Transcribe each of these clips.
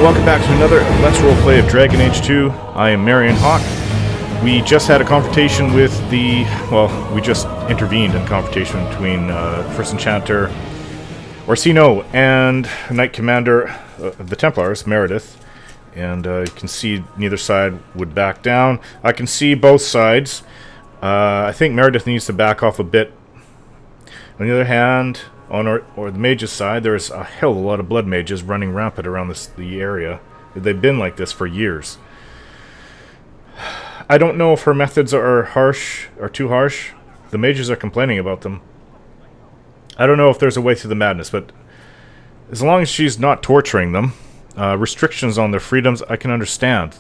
welcome back to another Let's Roleplay of Dragon Age 2. I am Hawke. We just had a confrontation with we just intervened in a confrontation between First Enchanter Orsino and Knight Commander of the Templars, Meredith. And you can see neither side would back down. I can see both sides. I think Meredith needs to back off a bit. On the other hand, on the mage's side, there's a hell of a lot of blood mages running rampant around the area. They've been like this for years. I don't know if her methods are harsh or too harsh. The mages are complaining about them. I don't know if there's a way through the madness, but as long as she's not torturing them, restrictions on their freedoms, I can understand.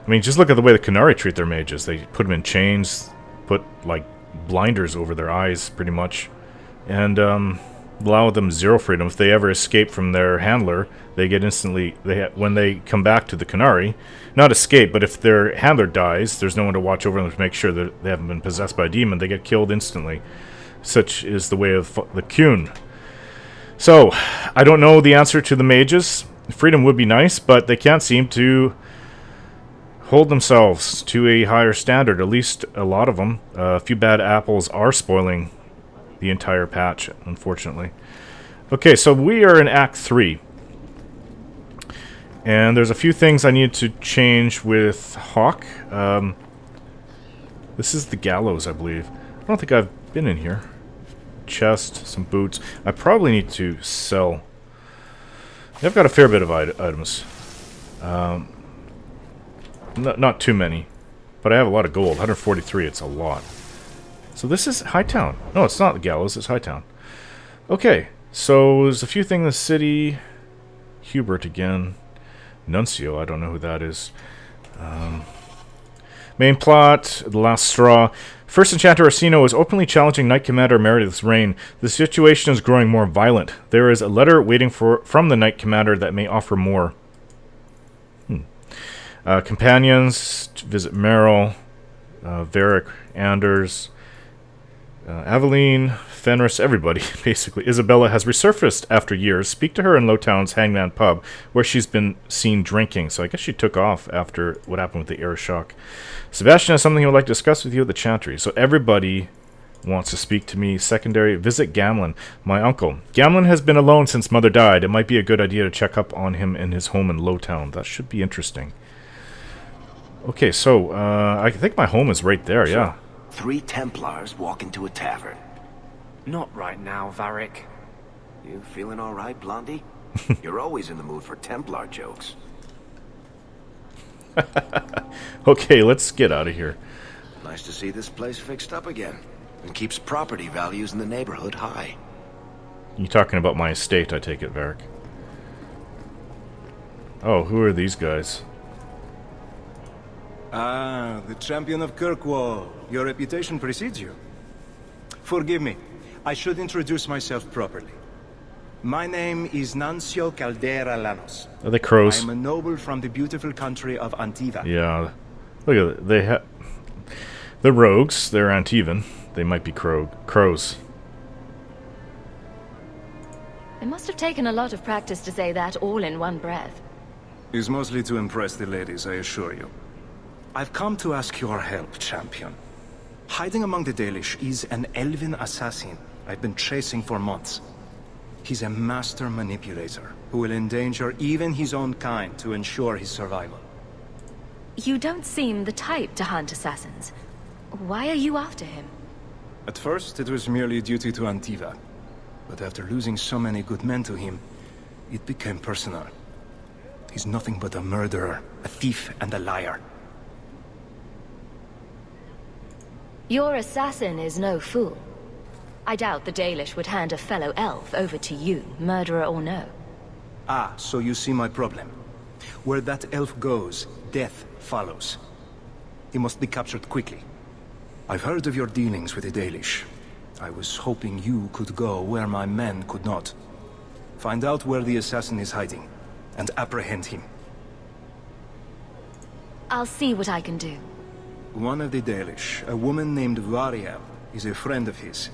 I mean, just look at the way the Qunari treat their mages. They put them in chains, put, like, blinders over their eyes, pretty much, and allow them zero freedom. If they ever escape from their handler, they get instantly... when they come back to the Qunari, not escape, but if their handler dies, there's no one to watch over them to make sure that they haven't been possessed by a demon. They get killed instantly. Such is the way of the Qun. So, I don't know the answer to the mages. Freedom would be nice, but they can't seem to hold themselves to a higher standard, at least a lot of them. A few bad apples are spoiling the entire patch, unfortunately. Okay, so we are in Act 3. And there's a few things I need to change with Hawke. This is the gallows, I believe. I don't think I've been in here. Chest, some boots. I probably need to sell. I've got a fair bit of items. Not too many, but I have a lot of gold. 143, it's a lot. So this is Hightown. No, it's not the gallows, it's Hightown. Okay, so there's a few things in the city. Hubert again. Nuncio, I don't know who that is. Main plot, the last straw. First Enchanter Orsino is openly challenging Knight Commander Meredith's reign. The situation is growing more violent. There is a letter waiting from the Knight Commander that may offer more. Companions, to visit Merrill, Varric, Anders, Aveline, Fenris, everybody, basically. Isabella has resurfaced after years. Speak to her in Lowtown's Hangman Pub, where she's been seen drinking. So I guess she took off after what happened with the air shock. Sebastian has something he would like to discuss with you at the Chantry. So everybody wants to speak to me. Secondary, visit Gamlin, my uncle. Gamlin has been alone since Mother died. It might be a good idea to check up on him in his home in Lowtown. That should be interesting. Okay, so I think my home is right there, yeah. 3 Templars walk into a tavern. Not right now, Varric. You feeling all right, Blondie? You're always in the mood for Templar jokes. Okay, let's get out of here. Nice to see this place fixed up again. And keeps property values in the neighborhood high. You talking about my estate, I take it, Varric. Oh, who are these guys? Ah, the champion of Kirkwall. Your reputation precedes you. Forgive me. I should introduce myself properly. My name is Nuncio Caldera Lanos. Are they crows? I am a noble from the beautiful country of Antiva. Yeah. Look at it. They're rogues. They're Antivan. They might be crows. It must have taken a lot of practice to say that all in one breath. It's mostly to impress the ladies, I assure you. I've come to ask your help, champion. Hiding among the Dalish is an elven assassin I've been chasing for months. He's a master manipulator who will endanger even his own kind to ensure his survival. You don't seem the type to hunt assassins. Why are you after him? At first, it was merely duty to Antiva. But after losing so many good men to him, it became personal. He's nothing but a murderer, a thief, and a liar. Your assassin is no fool. I doubt the Dalish would hand a fellow elf over to you, murderer or no. Ah, so you see my problem. Where that elf goes, death follows. He must be captured quickly. I've heard of your dealings with the Dalish. I was hoping you could go where my men could not. Find out where the assassin is hiding, and apprehend him. I'll see what I can do. One of the Dalish, a woman named Variel, is a friend of his.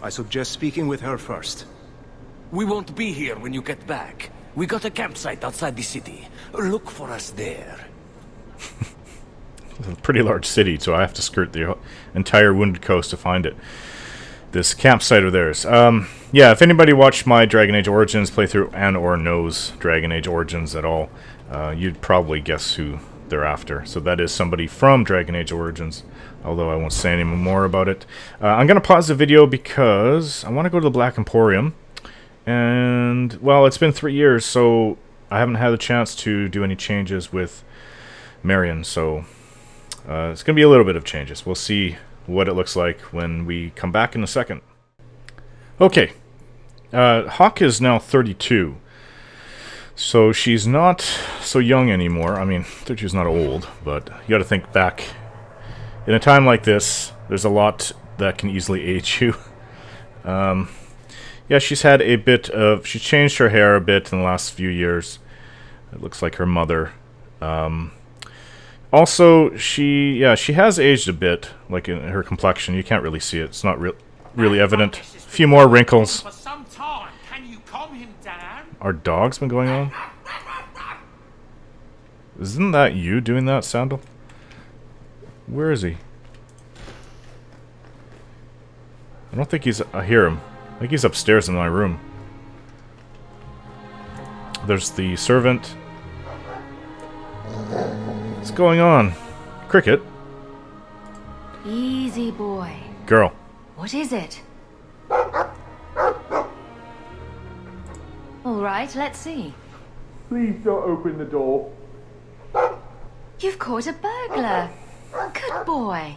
I suggest speaking with her first. We won't be here when you get back. We got a campsite outside the city. Look for us there. It's a pretty large city, so I have to skirt the entire Wounded Coast to find it. This campsite of theirs. Yeah, if anybody watched my Dragon Age Origins playthrough and or knows Dragon Age Origins at all, you'd probably guess who they're after. So that is somebody from Dragon Age Origins, although I won't say any more about it. I'm going to pause the video because I want to go to the Black Emporium. And, well, it's been 3 years, so I haven't had the chance to do any changes with Marion, so it's going to be a little bit of changes. We'll see what it looks like when we come back in a second. Okay, Hawke is now 32, so she's not so young anymore. I mean, 32 is not old, but you got to think back. In a time like this, there's a lot that can easily age you. Yeah, she's had a bit of... She's changed her hair a bit in the last few years. It looks like her mother. Also, she has aged a bit, like in her complexion. You can't really see it. It's not really evident. A few more wrinkles. For some time. Can you calm him down? Our dog's been going on? Isn't that you doing that, Sandal? Where is he? I don't think he's... I hear him. I think he's upstairs in my room. There's the servant. What's going on? Cricket? Easy, boy. Girl. What is it? All right, let's see. Please don't open the door. You've caught a burglar. Good boy.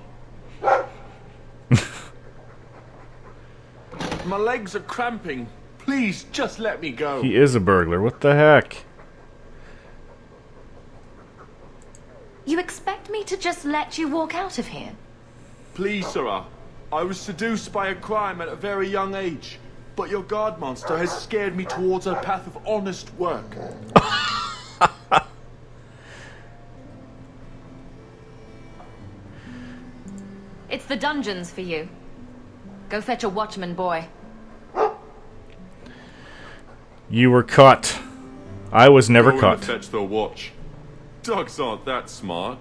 My legs are cramping. Please, just let me go. He is a burglar. What the heck? You expect me to just let you walk out of here? Please, sirrah. I was seduced by a crime at a very young age, but your guard monster has scared me towards a path of honest work. It's the dungeons for you. Go fetch a watchman, boy. You were caught. I was never Go caught. and fetch the watch. Dogs aren't that smart.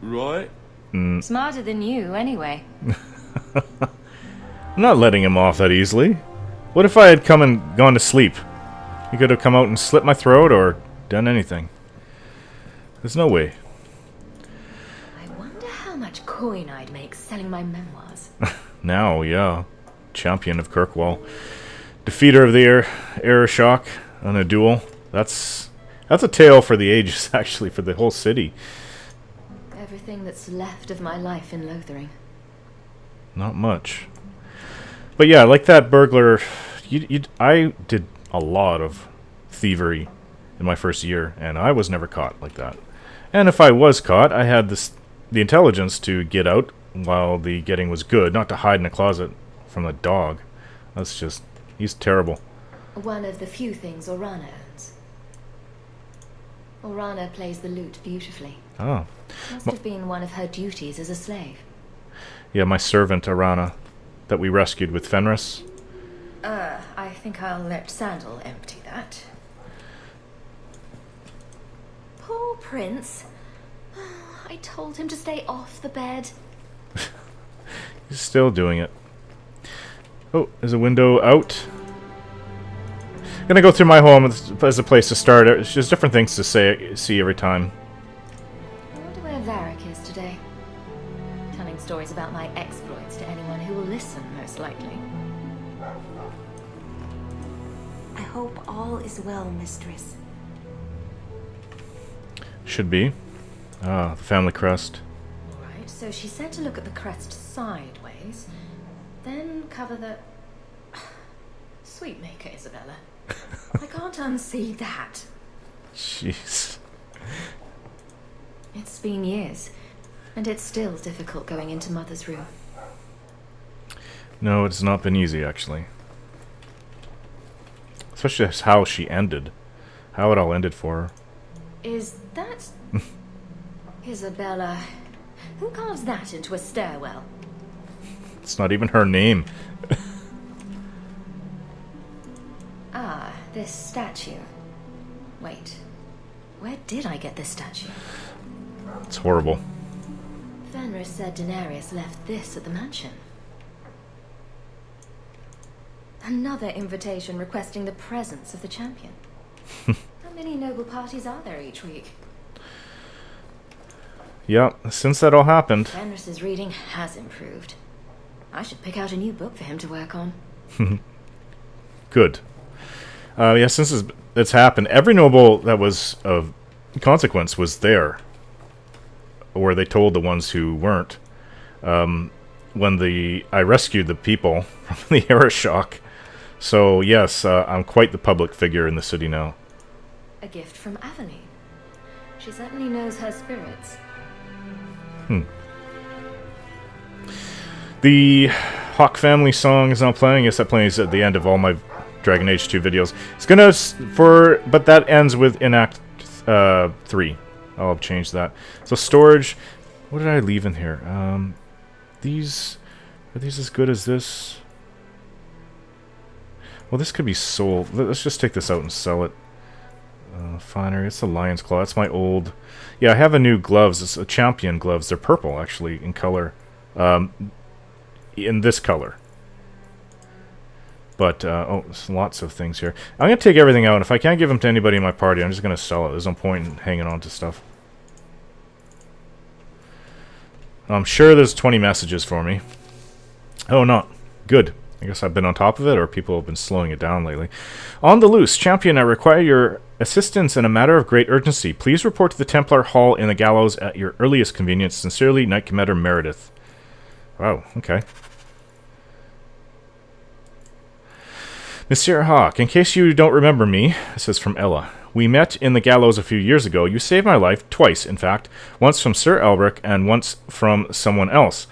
Right? Smarter than you, anyway. I'm not letting him off that easily. What if I had come and gone to sleep? He could have come out and slit my throat or done anything. There's no way. I wonder how much coin I'd make selling my memoirs. Now, yeah. Champion of Kirkwall. Defeater of the Air Shock on a duel. That's a tale for the ages, actually, for the whole city. Everything that's left of my life in Lothering. Not much. But yeah, like that burglar, I did a lot of thievery in my first year, and I was never caught like that. And if I was caught, I had the intelligence to get out while the getting was good, not to hide in a closet from the dog. That's just... he's terrible. One of the few things Orana owns. Orana plays the lute beautifully. Oh. Must have been one of her duties as a slave. Yeah, my servant, Arana, that we rescued with Fenris. I think I'll let Sandal empty that. Poor Prince. I told him to stay off the bed. He's still doing it. Oh, there's a window out. I'm gonna go through my home as a place to start. There's just different things to see every time. I wonder where Varric is today. Telling stories about my exploits to anyone who will listen, most likely. I hope all is well, mistress. Should be. Ah, the family crest. Alright, so she said to look at the crest sideways, then cover the... Sweet maker, Isabella. I can't unsee that. Jeez. It's been years, and it's still difficult going into Mother's room. No, it's not been easy, actually. Especially how she ended. How it all ended for her. Is that... Isabella? Who carves that into a stairwell? It's not even her name. Ah, this statue. Wait, where did I get this statue? It's horrible. Fenris said Daenerys left this at the mansion. Another invitation requesting the presence of the champion. How many noble parties are there each week? Yeah, since that all happened. Fenris's reading has improved. I should pick out a new book for him to work on. Good. Yeah, since it's happened, every noble that was of consequence was there. Or they told the ones who weren't. When I rescued the people from the era shock. So, yes, I'm quite the public figure in the city now. A gift from Aveline. She certainly knows her spirits. The Hawke family song is now playing. Yes, that plays at the end of all my Dragon Age 2 videos. It's gonna but that ends with in Act 3. I'll change that. So storage. What did I leave in here? Are these as good as this? Well, this could be sold. Let's just take this out and sell it. Finery. It's the Lion's Claw. That's my old. Yeah, I have a new gloves. It's a champion gloves. They're purple, actually, in color. In this color. But, oh, there's lots of things here. I'm going to take everything out, and if I can't give them to anybody in my party, I'm just going to sell it. There's no point in hanging on to stuff. I'm sure there's 20 messages for me. Oh, not. Good. I guess I've been on top of it, or people have been slowing it down lately. On the loose, champion, I require your assistance in a matter of great urgency. Please report to the Templar Hall in the Gallows at your earliest convenience. Sincerely, Knight Commander Meredith. Wow, okay. Monsieur Hawke, in case you don't remember me, this is from Ella. We met in the Gallows a few years ago. You saved my life, twice, in fact. Once from Sir Elric, and once from someone else.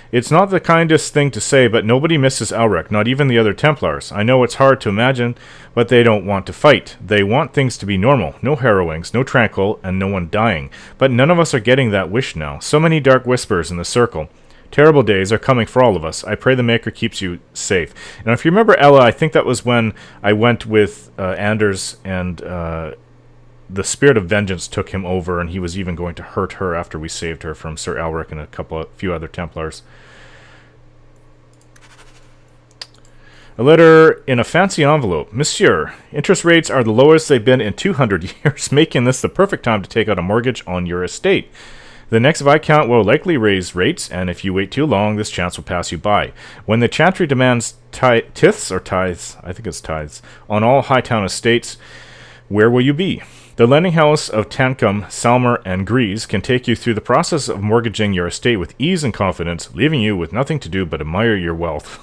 It's not the kindest thing to say, but nobody misses Elric, not even the other Templars. I know it's hard to imagine, but they don't want to fight. They want things to be normal. No harrowings, no tranquil, and no one dying. But none of us are getting that wish now. So many dark whispers in the circle. Terrible days are coming for all of us. I pray the Maker keeps you safe. And if you remember Ella, I think that was when I went with Anders, and the Spirit of Vengeance took him over, and he was even going to hurt her after we saved her from Sir Elric and a few other Templars. A letter in a fancy envelope. Monsieur, interest rates are the lowest they've been in 200 years, making this the perfect time to take out a mortgage on your estate. The next Viscount will likely raise rates, and if you wait too long, this chance will pass you by. When the Chantry demands tithes, I think it's tithes, on all Hightown estates, where will you be? The lending house of Tancum, Salmer, and Grease can take you through the process of mortgaging your estate with ease and confidence, leaving you with nothing to do but admire your wealth.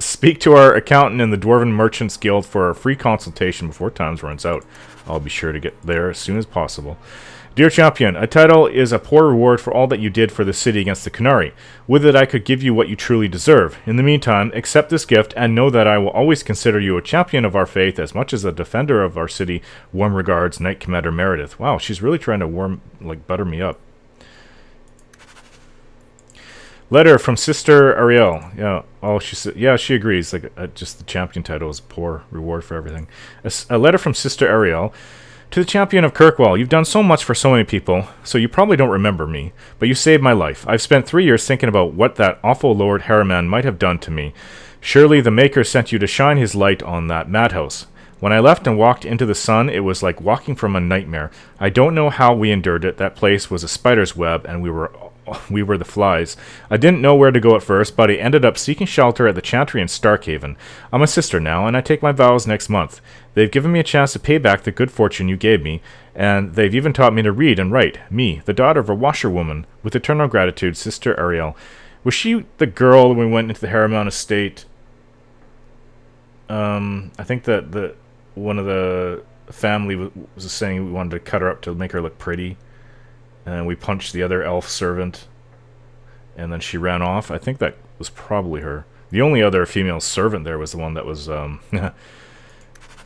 Speak to our accountant in the Dwarven Merchants Guild for a free consultation before time runs out. I'll be sure to get there as soon as possible. Dear Champion, a title is a poor reward for all that you did for the city against the Qunari. With it I could give you what you truly deserve. In the meantime, accept this gift and know that I will always consider you a champion of our faith as much as a defender of our city. Warm regards, Knight Commander Meredith. Wow, she's really trying to butter me up. Letter from Sister Ariel. Yeah, she said. Yeah, she agrees. Just the champion title is a poor reward for everything. A letter from Sister Ariel. To the Champion of Kirkwall, you've done so much for so many people, so you probably don't remember me, but you saved my life. I've spent 3 years thinking about what that awful Lord Harriman might have done to me. Surely the Maker sent you to shine his light on that madhouse. When I left and walked into the sun, it was like walking from a nightmare. I don't know how we endured it. That place was a spider's web, and we were the flies. I didn't know where to go at first, but I ended up seeking shelter at the Chantry in Starkhaven. I'm a sister now, and I take my vows next month. They've given me a chance to pay back the good fortune you gave me, and they've even taught me to read and write. Me, the daughter of a washerwoman, with eternal gratitude, Sister Ariel. Was she the girl when we went into the Harriman estate? I think that one of the family was saying we wanted to cut her up to make her look pretty. And we punched the other elf servant, and then she ran off. I think that was probably her. The only other female servant there was the one that was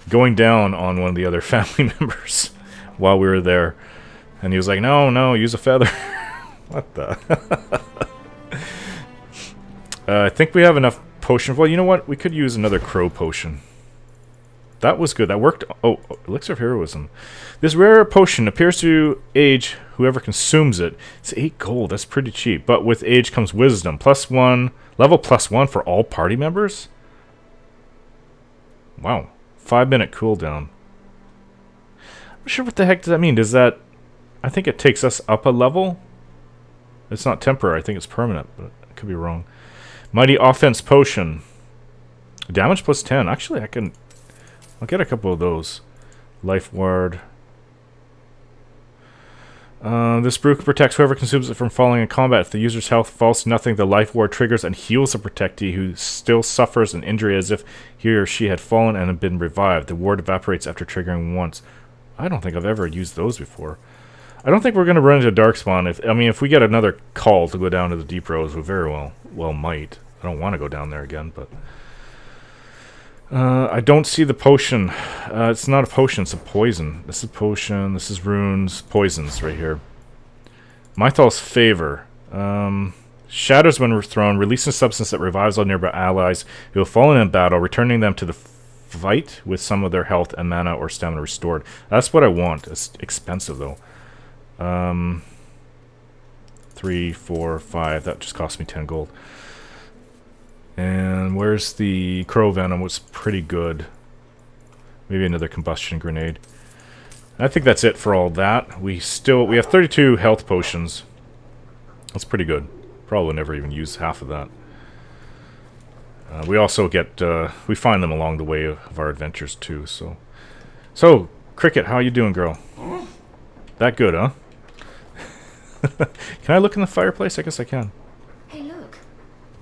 going down on one of the other family members while we were there. And he was like, no, use a feather. What the? I think we have enough potion. Well, you know what? We could use another crow potion. That was good. That worked. Oh, Elixir of Heroism. This rare potion appears to age whoever consumes it. It's 8 gold. That's pretty cheap. But with age comes wisdom. +1. Level +1 for all party members? Wow. 5-minute cooldown. I'm not sure what the heck does that mean. Does that... I think it takes us up a level. It's not temporary. I think it's permanent, but I could be wrong. Mighty Offense Potion. Damage +10. Actually, I'll get a couple of those. Life Ward. This brew protects whoever consumes it from falling in combat. If the user's health falls to nothing, the Life Ward triggers and heals the protectee who still suffers an injury as if he or she had fallen and had been revived. The ward evaporates after triggering once. I don't think I've ever used those before. I don't think we're going to run into Darkspawn. If we get another call to go down to the Deep Roads, we very well might. I don't want to go down there again, but... I don't see the potion. It's not a potion, it's a poison. This is potion, this is runes, poisons right here. Mythal's Favor. Shatters when thrown, releasing a substance that revives all nearby allies who have fallen in battle, returning them to the fight with some of their health and mana or stamina restored. That's what I want. It's expensive though. 3, 4, 5. That just cost me 10 gold. And where's the Crow Venom? Was pretty good. Maybe another combustion grenade. I think that's it for all that. We have 32 health potions. That's pretty good. Probably never even use half of that. We also get we find them along the way of our adventures too. So Cricket, how you doing, girl? That good, huh? Can I look in the fireplace? I guess I can. Hey, look.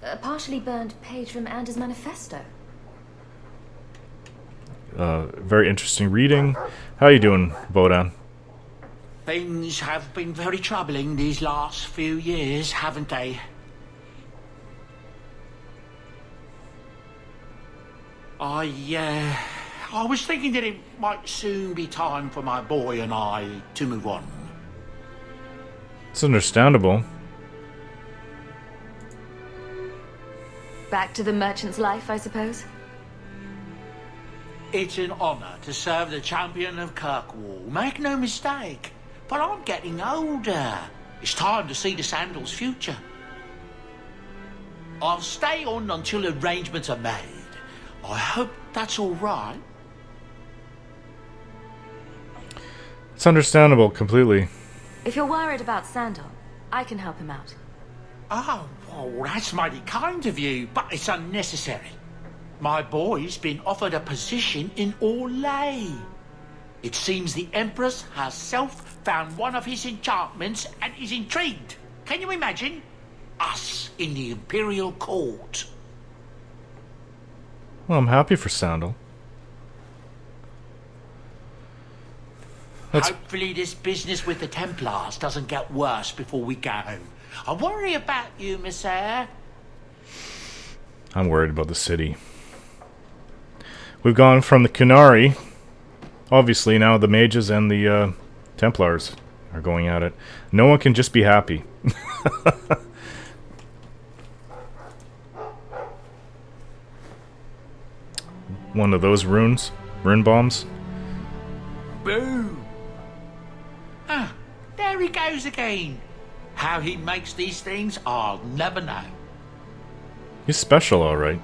A partially burned page from Anders' manifesto. Very interesting reading. How you doing, Bodan? Things have been very troubling these last few years, haven't they? I was thinking that it might soon be time for my boy and I to move on. It's understandable. Back to the merchant's life, I suppose? It's an honour to serve the champion of Kirkwall, make no mistake. But I'm getting older. It's time to see the Sandals' future. I'll stay on until arrangements are made. I hope that's all right. It's understandable completely. If you're worried about Sandal, I can help him out. Oh, well, that's mighty kind of you, but it's unnecessary. My boy's been offered a position in Orlais. It seems the Empress herself found one of his enchantments and is intrigued. Can you imagine? Us in the Imperial Court. Well, I'm happy for Sandal. Hopefully this business with the Templars doesn't get worse before we go. I worry about you, Miss Eyre. I'm worried about the city. We've gone from the Kunari. Obviously, now the mages and the Templars are going at it. No one can just be happy. One of those rune bombs. Boom! Ah, there he goes again. How he makes these things, I'll never know. He's special, all right.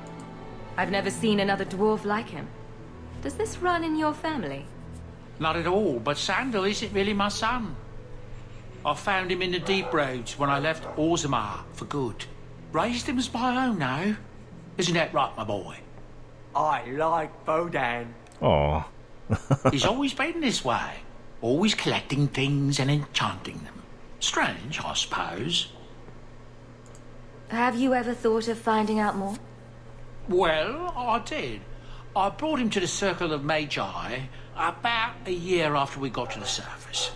I've never seen another dwarf like him. Does this run in your family? Not at all, but Sandal isn't really my son. I found him in the Deep Roads when I left Orzammar for good. Raised him as my own now. Isn't that right, my boy? I like Bodan. Aw. He's always been this way. Always collecting things and enchanting them. Strange, I suppose. Have you ever thought of finding out more? Well, I did. I brought him to the Circle of Magi about a year after we got to the surface.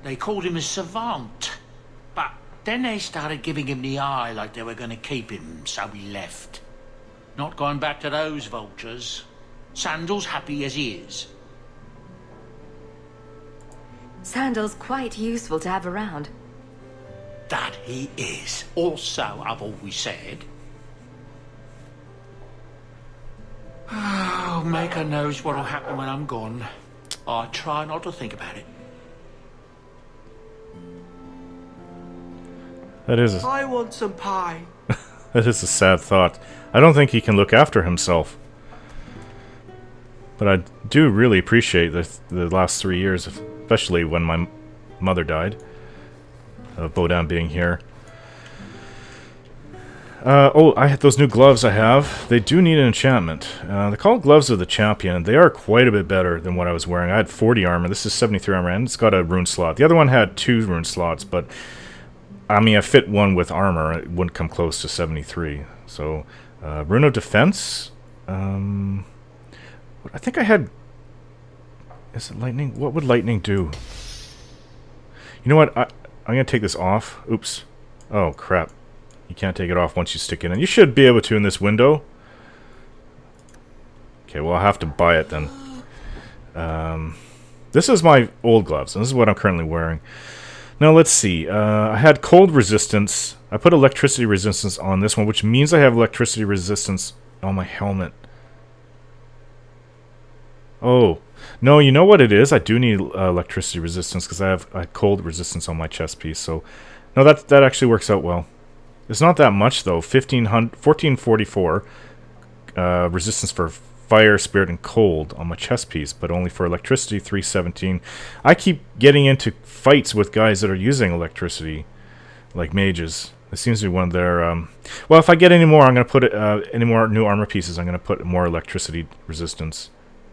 They called him a savant, but then they started giving him the eye like they were going to keep him, so we left. Not going back to those vultures. Sandal's happy as he is. Sandal's quite useful to have around. That he is. Also, I've always said. Oh, Shoemaker knows what'll happen when I'm gone. I try not to think about it. That is I want some pie. that is a sad thought. I don't think he can look after himself. But I do really appreciate the last 3 years, especially when my mother died. Bodan being here. Oh, I had those new gloves I have. They do need an enchantment. They're called Gloves of the Champion. They are quite a bit better than what I was wearing. I had 40 armor. This is 73 armor, and it's got a rune slot. The other one had 2 rune slots, but I mean, I fit one with armor. It wouldn't come close to 73. So, Rune of Defense. I think I had... Is it lightning? What would lightning do? You know what? I'm going to take this off. Oops. Oh, crap. You can't take it off once you stick it in. You should be able to in this window. Okay, well, I'll have to buy it then. This is my old gloves, and this is what I'm currently wearing. Now, let's see. I had cold resistance. I put electricity resistance on this one, which means I have electricity resistance on my helmet. Oh. No, you know what it is? I do need electricity resistance because I have cold resistance on my chest piece. So, no, that actually works out well. It's not that much, though. 1444 resistance for fire, spirit, and cold on my chest piece, but only for electricity, 317. I keep getting into fights with guys that are using electricity, like mages. It seems to be one of their... well, if I get any more, I'm going to put any more new armor pieces, I'm going to put more electricity resistance.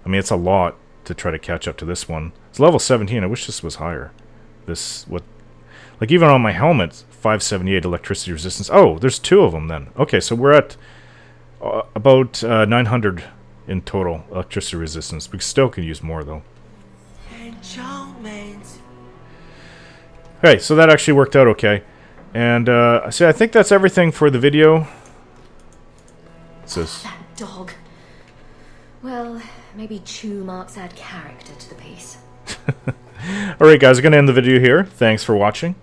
I mean, it's a lot to try to catch up to this one. It's level 17. I wish this was higher. Like, even on my helmet, 578 electricity resistance. Oh, there's 2 of them then. Okay, so we're at about 900 in total electricity resistance. We still can use more, though. Enchantment. Okay, so that actually worked out okay. And, so I think that's everything for the video. That dog. Well, maybe chew marks add character to the piece. Alright guys, I'm going to end the video here. Thanks for watching.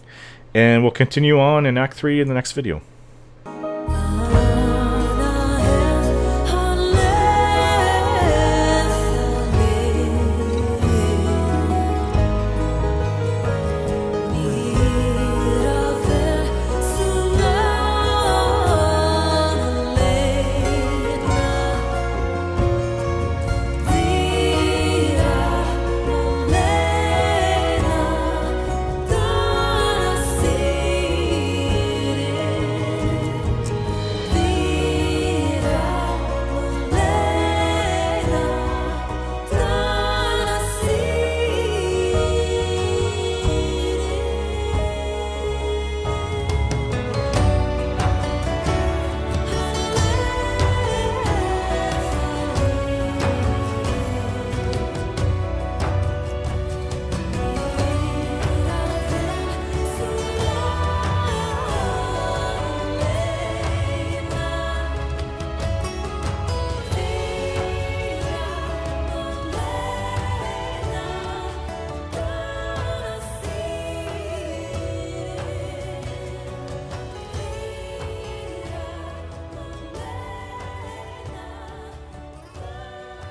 And we'll continue on in Act 3 in the next video.